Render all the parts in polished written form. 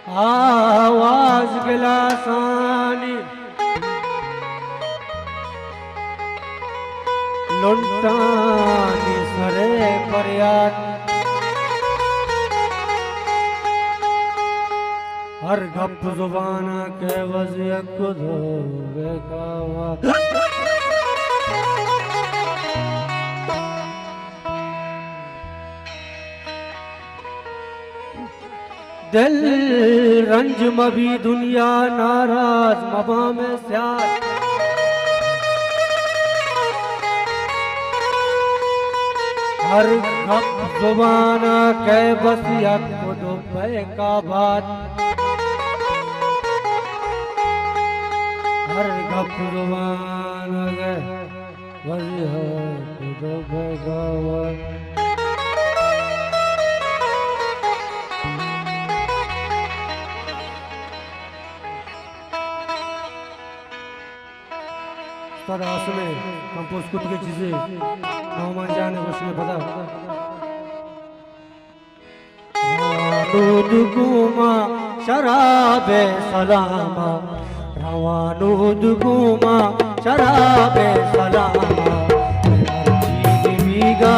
आवाज गिलासानी लुंटानी सरे फरियाद हर गप जुबान के वज़िय को धोवे कावा दिल रंज मबी दुनिया नाराज मबा में स्याद हर गप जुबान के वज़िय को धोवे का बात हर गप जुबान के वज़िय को धोवे का बात तारा असले कंपोज कुछ की चीजें नौमान जाने कुछ नहीं पता दूध गुमा शराबे सलामा रवानूद गुमा शराबे सलामा चीज बीगा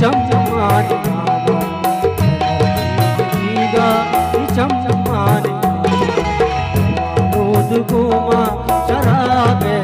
चमचमानी बीगा चमचमानी दूध गुमा शराबे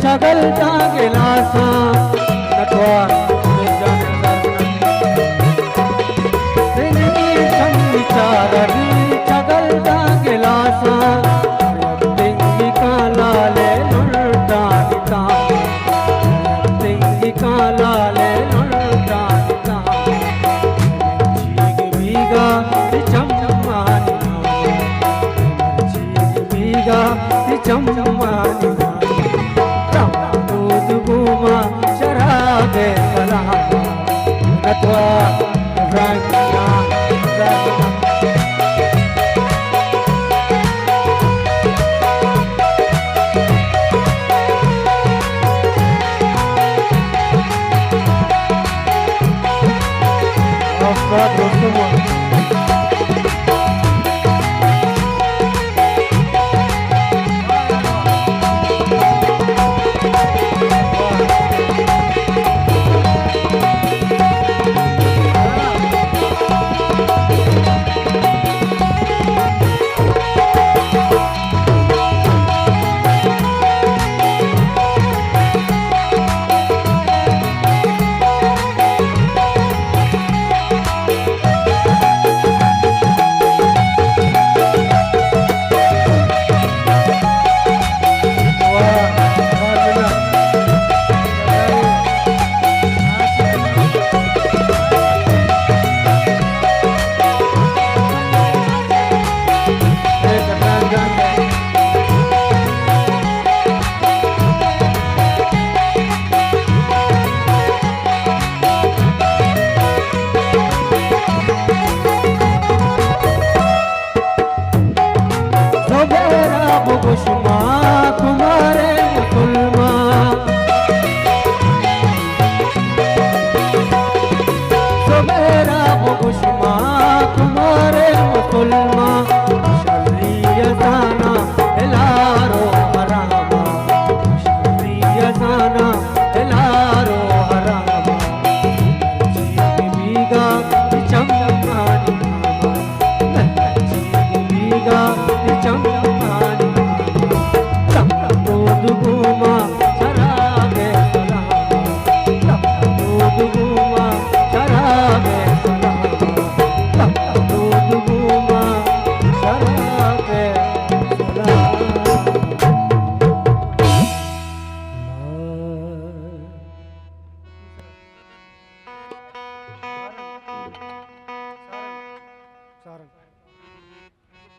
चगल गिलासा नटवा चगल गिलासा तिंगी का लाले लुटाता तिंगी का लाले लुटाता चीग बीगा चमचमानी चीग बीगा चमचमानी गुमा शराबे सलामा नटवा रंगना खुश